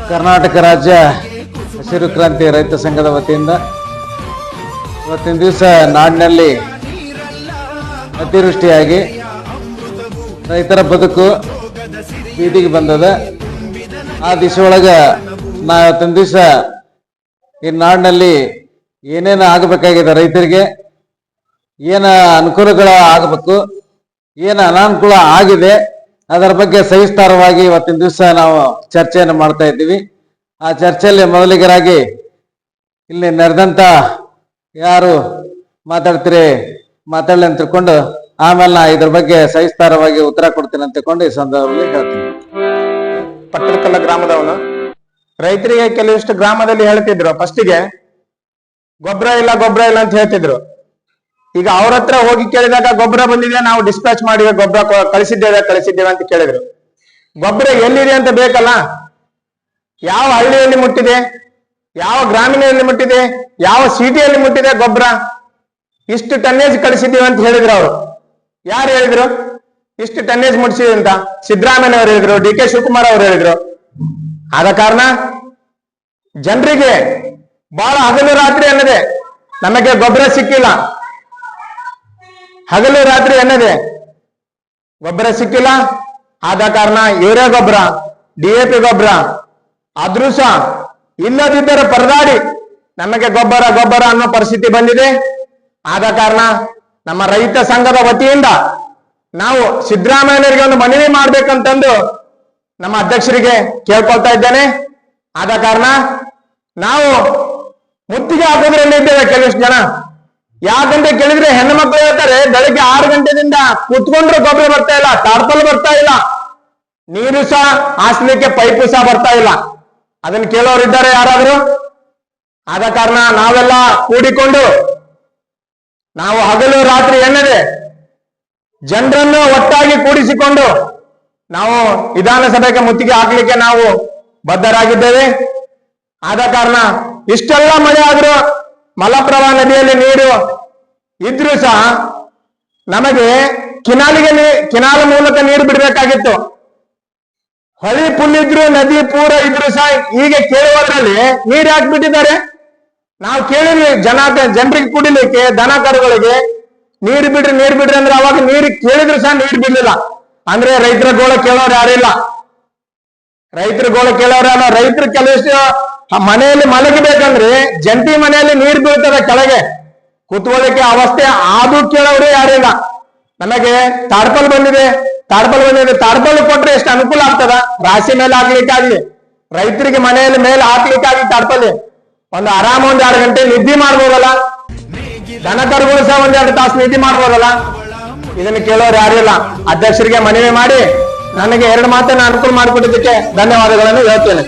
ಕರ್ನಾಟಕ ರಾಜ್ಯ ಹಸಿರು ಕ್ರಾಂತಿ ರೈತ ಸಂಘದ ವತಿಯಿಂದ ಇವತ್ತಿನ ದಿವಸ ನಾಡಿನಲ್ಲಿ ಅತಿವೃಷ್ಟಿಯಾಗಿ ರೈತರ ಬದುಕು ಬೀದಿಗೆ ಬಂದದ. ಆ ದಿಶೆಯೊಳಗೆ ಇವತ್ತಿನ ದಿವಸ ಈ ನಾಡಿನಲ್ಲಿ ಏನೇನು ಆಗಬೇಕಾಗಿದೆ, ರೈತರಿಗೆ ಏನು ಅನುಕೂಲಗಳ ಆಗಬೇಕು, ಏನು ಅನಾನುಕೂಲ ಆಗಿದೆ, ಅದರ ಬಗ್ಗೆ ಸವಿಸ್ತಾರವಾಗಿ ಇವತ್ತಿನ ದಿವಸ ನಾವು ಚರ್ಚೆಯನ್ನು ಮಾಡ್ತಾ ಇದ್ದೀವಿ. ಆ ಚರ್ಚೆಯಲ್ಲಿ ಮೊದಲಿಗರಾಗಿ ಇಲ್ಲಿ ನೆರೆದಂತ ಯಾರು ಮಾತಾಡ್ತೀರಿ ಮಾತಾಡಲಿ ಅಂತ ತಿಳ್ಕೊಂಡು ಆಮೇಲೆ ನಾ ಇದ್ರ ಬಗ್ಗೆ ಸವಿಸ್ತಾರವಾಗಿ ಉತ್ತರ ಕೊಡ್ತೀನಿ ಅಂತ ತಿಳ್ಕೊಂಡು ಈ ಸಂದರ್ಭದಲ್ಲಿ ಹೇಳ್ತೀನಿ. ಪಟ್ಟದಕಲ್ಲ ಗ್ರಾಮದವನು ರೈತರಿಗೆ ಕೆಲವಿಷ್ಟು ಗ್ರಾಮದಲ್ಲಿ ಹೇಳ್ತಿದ್ರು, ಫಸ್ಟಿಗೆ ಗೊಬ್ಬರ ಇಲ್ಲ ಅಂತ ಹೇಳ್ತಿದ್ರು. ಈಗ ಅವ್ರ ಹತ್ರ ಹೋಗಿ ಕೇಳಿದಾಗ ಗೊಬ್ಬರ ಬಂದಿದೆ, ನಾವು ಡಿಸ್ಪ್ಯಾಚ್ ಮಾಡಿವೆ, ಗೊಬ್ಬರ ಕಳಿಸಿದ್ದೇವೆ ಅಂತ ಕೇಳಿದ್ರು. ಗೊಬ್ಬರ ಎಲ್ಲಿದೆ ಅಂತ ಬೇಕಲ್ಲ, ಯಾವ ಹಳ್ಳಿಯಲ್ಲಿ ಮುಟ್ಟಿದೆ, ಯಾವ ಗ್ರಾಮೀಣದಲ್ಲಿ ಮುಟ್ಟಿದೆ, ಯಾವ ಸಿಟಿಯಲ್ಲಿ ಮುಟ್ಟಿದೆ ಗೊಬ್ಬರ, ಇಷ್ಟು ಟನ್ನೇಜ್ ಕಳಿಸಿದ್ದೀವಿ ಅಂತ ಹೇಳಿದ್ರು. ಅವರು ಯಾರು ಹೇಳಿದ್ರು ಇಷ್ಟು ಟನ್ನೇಜ್ ಮುಟ್ಟಿಸಿದೆ ಅಂತ? ಸಿದ್ದರಾಮಯ್ಯ ಅವರು ಹೇಳಿದ್ರು, ಡಿ ಕೆ ಶಿವಕುಮಾರ್ ಅವರು ಹೇಳಿದ್ರು. ಆದ ಕಾರಣ ಜನರಿಗೆ ಬಹಳ ಹಗಲು ರಾತ್ರಿ ಅನ್ನದೆ ನಮಗೆ ಗೊಬ್ಬರ ಸಿಕ್ಕಿಲ್ಲ, ಹಗಲು ರಾತ್ರಿ ಅನ್ನದೆ ಗೊಬ್ಬರ ಸಿಕ್ಕಿಲ್ಲ. ಆದ ಕಾರಣ ಯೂರಿಯಾ ಗೊಬ್ಬರ, DAP ಗೊಬ್ಬರ ಆದ್ರೂ ಸಹ ಇಲ್ಲದಿದ್ದರೆ ಪರದಾಡಿ ನಮಗೆ ಗೊಬ್ಬರ ಅನ್ನೋ ಪರಿಸ್ಥಿತಿ ಬಂದಿದೆ. ಆದ ಕಾರಣ ನಮ್ಮ ರೈತ ಸಂಘದ ವತಿಯಿಂದ ನಾವು ಸಿದ್ದರಾಮಯ್ಯನವರಿಗೆ ಒಂದು ಮನವಿ ಮಾಡ್ಬೇಕಂತಂದು ನಮ್ಮ ಅಧ್ಯಕ್ಷರಿಗೆ ಕೇಳ್ಕೊಳ್ತಾ ಇದ್ದೇನೆ. ಆದ ಕಾರಣ ನಾವು ಮುತ್ತಿಗೆ ಹಾಕೋದ್ರಲ್ಲಿ ಇದ್ದೇವೆ. ಕೆಲವಷ್ಟು ಜನ ಯಾಕಂತ ಕೇಳಿದ್ರೆ ಹೆಣ್ಣು ಮಕ್ಕಳು ಹೇಳ್ತಾರೆ, ಬೆಳಗ್ಗೆ 6 ಗಂಟೆದಿಂದ ಕೂತ್ಕೊಂಡ್ರೆ ಗೊಬ್ಬರ ಬರ್ತಾ ಇಲ್ಲ, ಟಾರ್ಪಲ್ ಬರ್ತಾ ಇಲ್ಲ, ನೀರು ಸಹ ಹಾಸ್ಲಿಕ್ಕೆ ಪೈಪು ಸಹ ಬರ್ತಾ ಇಲ್ಲ. ಅದನ್ನ ಕೇಳೋರು ಇದ್ದಾರೆ ಯಾರಾದ್ರೂ? ಆದ ಕಾರಣ ನಾವೆಲ್ಲ ಕೂಡಿಕೊಂಡು ನಾವು ಹಗಲು ರಾತ್ರಿ ಎನ್ನದೆ ಜನರನ್ನು ಒಟ್ಟಾಗಿ ಕೂಡಿಸಿಕೊಂಡು ನಾವು ವಿಧಾನಸಭೆಗೆ ಮುತ್ತಿಗೆ ಹಾಕ್ಲಿಕ್ಕೆ ನಾವು ಬದ್ಧರಾಗಿದ್ದೇವೆ. ಆದ ಕಾರಣ ಇಷ್ಟೆಲ್ಲ ಮಳೆ ಆದ್ರೂ ಮಲಪ್ರಭಾ ನದಿಯಲ್ಲಿ ನೀರು ಇದ್ರೂ ಸಹ ನಮಗೆ ಕಿನಾಲ ಮೂಲಕ ನೀರು ಬಿಡಬೇಕಾಗಿತ್ತು. ಹೊಳಿ ಫುಲ್ ಇದ್ರು, ನದಿ ಪೂರ ಇದ್ರು ಸಹ ಈಗ ಕೇಳುವುದರಲ್ಲಿ ನೀರು ಯಾಕೆ ಬಿಟ್ಟಿದ್ದಾರೆ? ನಾವು ಕೇಳಿದ್ವಿ ಜನರಿಗೆ ಕುಡಿಲಿಕ್ಕೆ, ದನ ಕರುಗಳಿಗೆ ನೀರು ಬಿಡ್ರಿ ಅಂದ್ರೆ ಅವಾಗ ನೀರು ಕೇಳಿದ್ರು ಸಹ ನೀರು ಬಿಡ್ಲಿಲ್ಲ. ಅಂದ್ರೆ ರೈತರ ಗೋಳ ಕೇಳೋರು ಯಾರಿಲ್ಲ, ರೈತರು ಕೆಲವಷ್ಟು ಮನೆಯಲ್ಲಿ ಮಲಗಬೇಕಂದ್ರೆ ಜಂಟಿ ಮನೆಯಲ್ಲಿ ನೀರು ಬೀಳ್ತದೆ, ಕೆಳಗೆ ಕೂತ್ಕೊಳ್ಳಿಕ್ಕೆ ಅವಸ್ಥೆ ಆದ್ರೂ ಕೇಳೋರು ಯಾರಿಲ್ಲ. ನಮಗೆ ತಾಡ್ಪಲ್ ಬಂದಿದೆ, ತಾಡ್ಪಲ್ ಕೊಟ್ರೆ ಎಷ್ಟು ಅನುಕೂಲ ಆಗ್ತದ? ರಾಶಿ ಮೇಲೆ ಹಾಕ್ಲಿಕ್ಕಾಗ್ಲಿ, ರೈತರಿಗೆ ಮನೆಯಲ್ಲಿ ಮೇಲೆ ಹಾಕ್ಲಿಕ್ಕಾಗ್ಲಿ ತಾಡ್ಪಲ್ಲಿ ಒಂದು ಆರಾಮ 1-2 ಗಂಟೆ ನಿದ್ದೆ ಮಾಡ್ಬೋದಲ್ಲ, ದನ ಕರುಗಳು ಸಹ 1-2 ತಾಸು ನಿದ್ದೆ ಮಾಡ್ಬೋದಲ್ಲ. ಇದನ್ನು ಕೇಳೋರು ಯಾರಿಲ್ಲ. ಅಧ್ಯಕ್ಷರಿಗೆ ಮನವಿ ಮಾಡಿ ನನಗೆ 2 ಮಾತನ್ನ ಅನುಕೂಲ ಮಾಡಿಕೊಟ್ಟಿದ್ದಕ್ಕೆ ಧನ್ಯವಾದಗಳನ್ನು ಹೇಳ್ತೇನೆ.